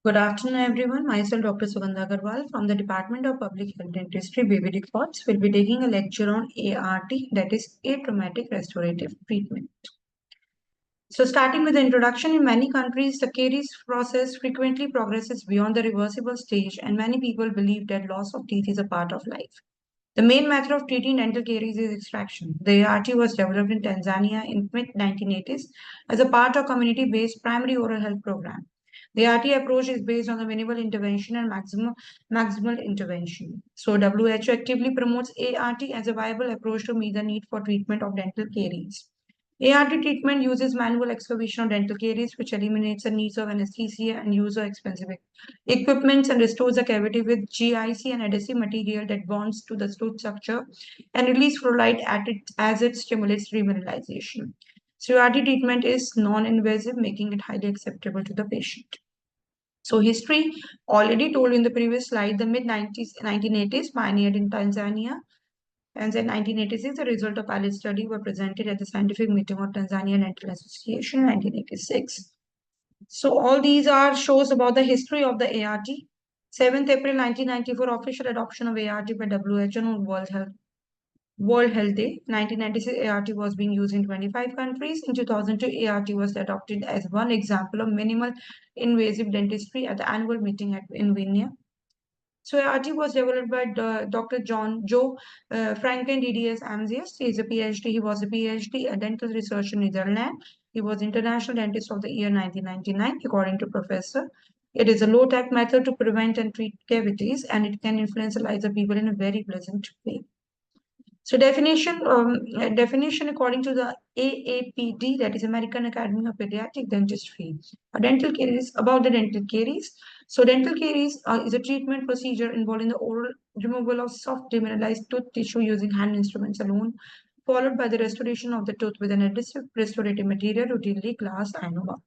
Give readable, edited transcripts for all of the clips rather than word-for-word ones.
Good afternoon, everyone. Myself, Dr. Sugandha Agarwal from the Department of Public Health Dentistry, BBDCODS, will be taking a lecture on ART, that is atraumatic restorative treatment. So, starting with the introduction, in many countries, the caries process frequently progresses beyond the reversible stage, and many people believe that loss of teeth is a part of life. The main method of treating dental caries is extraction. The ART was developed in Tanzania in mid-1980s as a part of community-based primary oral health program. The ART approach is based on the minimal intervention and maximal intervention. So WHO actively promotes ART as a viable approach to meet the need for treatment of dental caries. ART treatment uses manual excavation of dental caries, which eliminates the needs of anesthesia and use of expensive equipment and restores the cavity with GIC and adhesive material that bonds to the tooth structure and release fluoride as it stimulates remineralization. CRT treatment is non-invasive, making it highly acceptable to the patient. So history, already told in the previous slide, the mid-90s, 1980s pioneered in Tanzania. And in 1986, the result of pilot study were presented at the scientific meeting of Tanzania Dental Association in 1986. So all these are shows about the history of the ART. 7th April 1994, official adoption of ART by WHO on World Health Day. 1996, ART was being used in 25 countries. In 2002, ART was adopted as one example of minimal invasive dentistry at the annual meeting in Vienna. So ART was developed by Dr. Joe Franken DDS Amzius. He is a PhD. He was a PhD, a dental researcher in Netherlands. He was International Dentist of the Year 1999, according to Professor. It is a low-tech method to prevent and treat cavities, and it can influence the lives of people in a very pleasant way. So definition according to the AAPD, that is American Academy of Pediatric Dentistry. A dental caries, about the dental caries. So dental caries is a treatment procedure involving the oral removal of soft demineralized tooth tissue using hand instruments alone, followed by the restoration of the tooth with an adhesive restorative material, routinely glass ANOVA.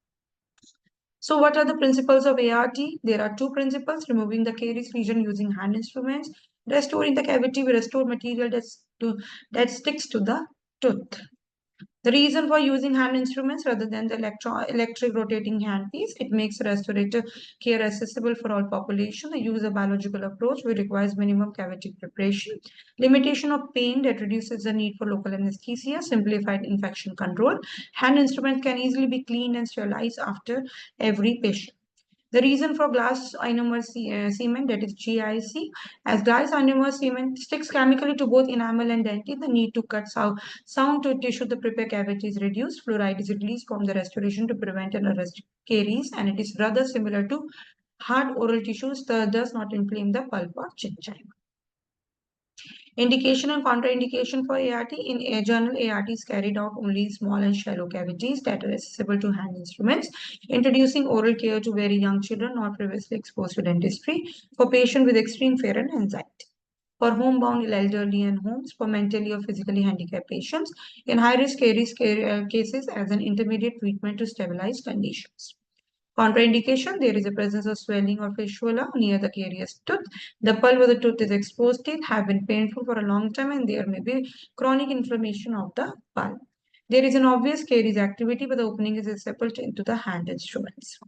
So what are the principles of ART? There are two principles: removing the caries region using hand instruments, restoring the cavity with restored material that sticks to the tooth. The reason for using hand instruments rather than the electric rotating handpiece, it makes restorative care accessible for all population. The use of biological approach, which requires minimum cavity preparation, limitation of pain that reduces the need for local anesthesia, simplified infection control. Hand instruments can easily be cleaned and sterilized after every patient. The reason for glass ionomer cement, that is GIC, as glass ionomer cement sticks chemically to both enamel and dentin, the need to cut sound to tissue to prepare cavity is reduced. Fluoride is released from the restoration to prevent and arrest caries, and it is rather similar to hard oral tissues, does not inflame the pulp or gingiva. Indication and contraindication for ART. In a journal, ART is carried out only in small and shallow cavities that are accessible to hand instruments. Introducing oral care to very young children not previously exposed to dentistry. For patients with extreme fear and anxiety. For homebound elderly and homes, for mentally or physically handicapped patients. In high-risk cases as an intermediate treatment to stabilize conditions. Contraindication, there is a presence of swelling or fistula near the carious tooth. The pulp of the tooth is exposed, teeth have been painful for a long time, and there may be chronic inflammation of the pulp. There is an obvious caries activity, but the opening is accessible into the hand instruments.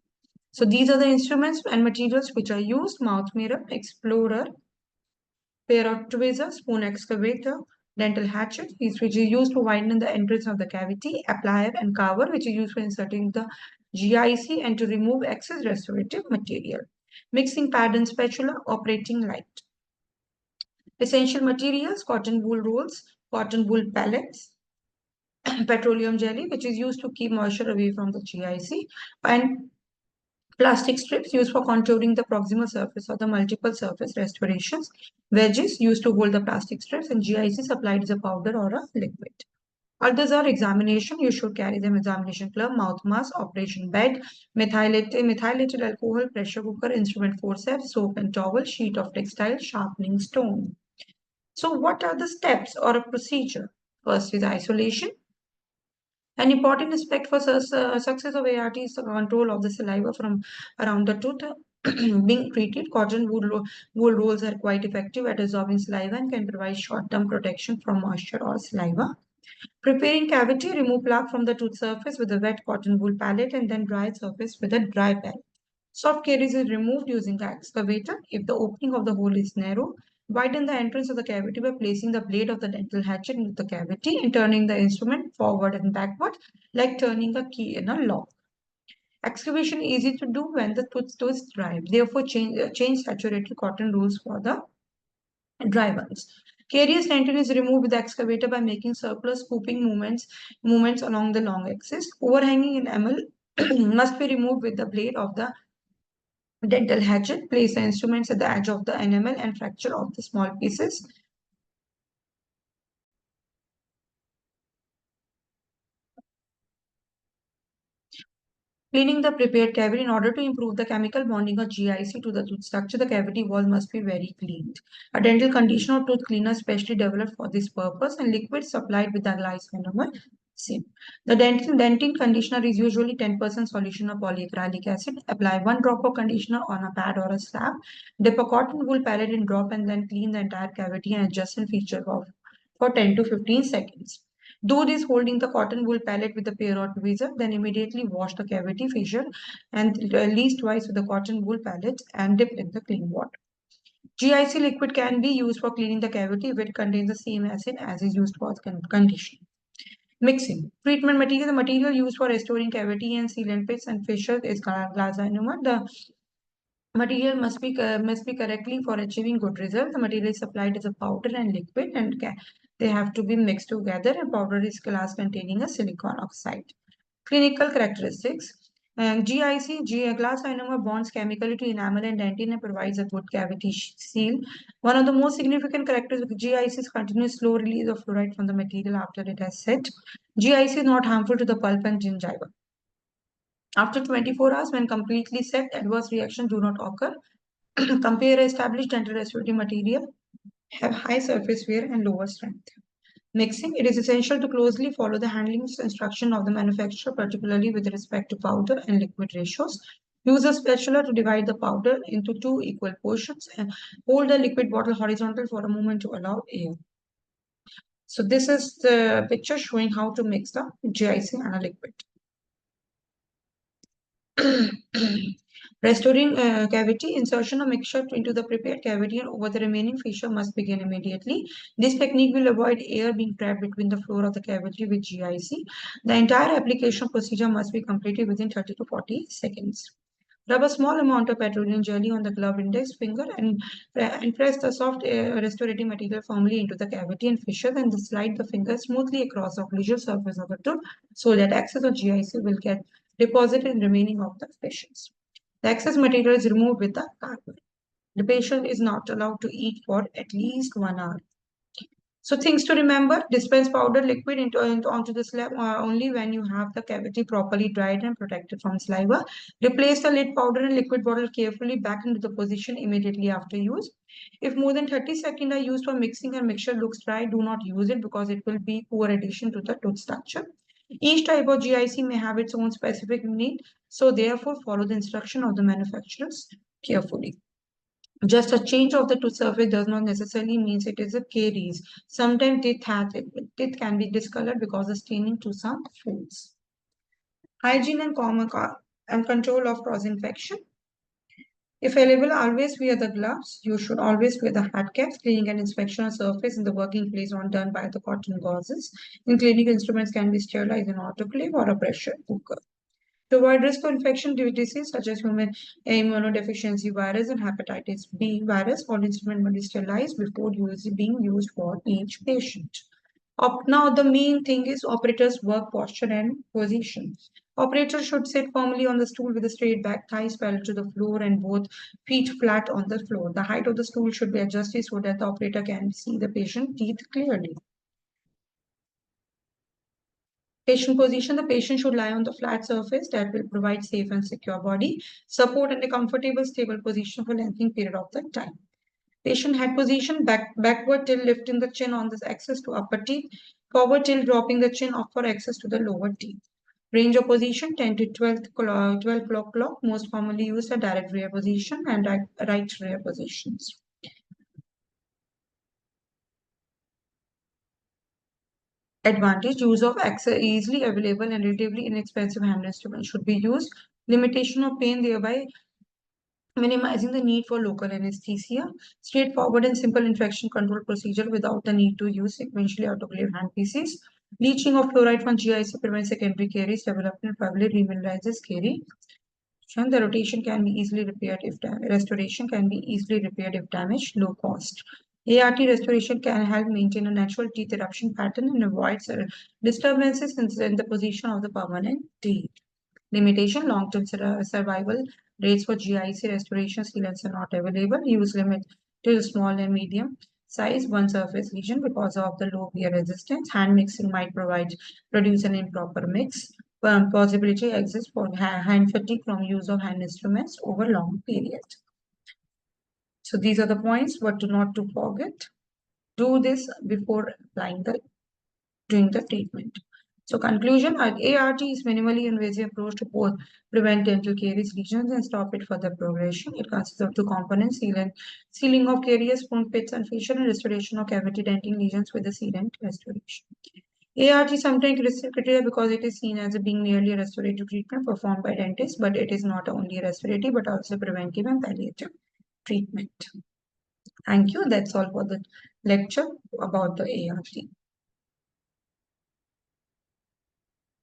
So these are the instruments and materials which are used: mouth mirror, explorer, pair of tweezers, spoon excavator, dental hatchet, which is used to widen the entrance of the cavity, plier and carver, which is used for inserting the GIC and to remove excess restorative material. Mixing pad and spatula, operating light. Essential materials: cotton wool rolls, cotton wool pellets, petroleum jelly, which is used to keep moisture away from the GIC, and plastic strips used for contouring the proximal surface or the multiple surface restorations, wedges used to hold the plastic strips, and GIC supplied as a powder or a liquid. Others are examination. You should carry them: examination glove, mouth mask, operation bed, methylated alcohol, pressure cooker, instrument forceps, soap and towel, sheet of textile, sharpening stone. So what are the steps or a procedure? First is isolation. An important aspect for success of ART is the control of the saliva from around the tooth being treated. Cotton wool rolls are quite effective at absorbing saliva and can provide short-term protection from moisture or saliva. Preparing cavity: remove plaque from the tooth surface with a wet cotton wool palette and then dry surface with a dry palette. Soft caries is removed using the excavator. If the opening of the hole is narrow, widen the entrance of the cavity by placing the blade of the dental hatchet into the cavity and turning the instrument forward and backward like turning a key in a lock. Excavation is easy to do when the tooth is dry. Therefore, change saturated cotton rolls for the dry ones. Carious dentin is removed with the excavator by making circular scooping movements along the long axis. Overhanging enamel must be removed with the blade of the dental hatchet. Place the instruments at the edge of the enamel and fracture off the small pieces. Cleaning the prepared cavity in order to improve the chemical bonding of GIC to the tooth structure, the cavity wall must be very cleaned. A dental conditioner or tooth cleaner specially developed for this purpose and liquid supplied with the glyphenomer same. The dentin conditioner is usually 10% solution of polyacrylic acid. Apply 1 drop of conditioner on a pad or a slab. Dip a cotton wool pallet in drop and then clean the entire cavity and adjust in feature of for 10 to 15 seconds. Do this holding the cotton wool pallet with a pair or tweezer, then immediately wash the cavity fissure and at least twice with the cotton wool pallet and dip in the clean water. GIC liquid can be used for cleaning the cavity if it contains the same acid as is used for conditioning. Mixing. Treatment material. The material used for restoring cavity and sealant pits and fissures is glass ionomer. The material must be correctly for achieving good results. The material is supplied as a powder and liquid and they have to be mixed together. A powder is glass containing a silicon oxide. Clinical characteristics. Glass ionomer bonds chemically to enamel and dentin and provides a good cavity seal. One of the most significant characteristics of GIC is continuous slow release of fluoride from the material after it has set. GIC is not harmful to the pulp and gingiva. After 24 hours, when completely set, adverse reactions do not occur. Compare established dental restorative material, have high surface wear and lower strength. Mixing. It is essential to closely follow the handling instruction of the manufacturer, particularly with respect to powder and liquid ratios. Use a spatula to divide the powder into 2 equal portions and hold the liquid bottle horizontal for a moment to allow air. So this is the picture showing how to mix the GIC and a liquid. Restoring cavity, insertion of mixture into the prepared cavity and over the remaining fissure must begin immediately. This technique will avoid air being trapped between the floor of the cavity with GIC. The entire application procedure must be completed within 30 to 40 seconds. Rub a small amount of petroleum jelly on the glove index finger and press the soft restorative material firmly into the cavity and fissure, then slide the finger smoothly across the occlusal surface of the tooth so that excess of GIC will get deposited in the remaining of the fissures. The excess material is removed with the carbon. The patient is not allowed to eat for at least 1 hour. So things to remember, dispense powder liquid onto the slab only when you have the cavity properly dried and protected from saliva. Replace the lid powder and liquid bottle carefully back into the position immediately after use. If more than 30 seconds are used for mixing and mixture looks dry, do not use it because it will be poor addition to the tooth structure. Each type of GIC may have its own specific need, so therefore follow the instruction of the manufacturers carefully. Just a change of the tooth surface does not necessarily mean it is a caries. Sometimes teeth can be discolored because of staining to some foods. Hygiene and control of cross infection. If available, always wear the gloves. You should always wear the hard caps. Cleaning and inspection of surface in the working place are done by the cotton gauzes. In clinic, instruments can be sterilized in autoclave or a pressure cooker. To avoid risk of infection diseases such as human immunodeficiency virus and hepatitis B virus, all instruments must be sterilized before being used for each patient. Now, the main thing is operators' work posture and position. Operator should sit firmly on the stool with a straight back, thighs parallel to the floor, and both feet flat on the floor. The height of the stool should be adjusted so that the operator can see the patient teeth clearly. Patient position, the patient should lie on the flat surface that will provide safe and secure body support and a comfortable, stable position for lengthening period of the time. Patient head position, backward tilt lifting the chin on this axis to upper teeth, forward tilt dropping the chin off for access to the lower teeth. Range of position 10 to 12 clock, most commonly used are direct rear position and right rear positions. Advantage, use of easily available and relatively inexpensive hand instruments should be used. Limitation of pain, thereby minimizing the need for local anesthesia, straightforward and simple infection control procedure without the need to use sequentially autoclave handpieces. Leaching of fluoride from GIC prevents secondary caries development and probably remineralizes caries. The rotation can be easily repaired if restoration can be easily repaired if damaged, low cost. ART restoration can help maintain a natural teeth eruption pattern and avoid disturbances in the position of the permanent teeth. Limitation, long-term survival rates for GIC restoration sealants are not available. Use limit to small and medium size one surface lesion because of the low wear resistance. Hand mixing might produce an improper mix. Possibility exists for hand fatigue from use of hand instruments over long periods. So these are the points what to not to forget. Do this before doing the treatment. So conclusion, ART is minimally invasive approach to both prevent dental caries lesions and stop it further progression. It consists of two components, sealing of caries, spoon pits and fissure, and restoration of cavity dentin lesions with the sealant restoration. ART is sometimes criteria because it is seen as being merely a restorative treatment performed by dentists, but it is not only restorative but also preventive and palliative treatment. Thank you. That's all for the lecture about the ART.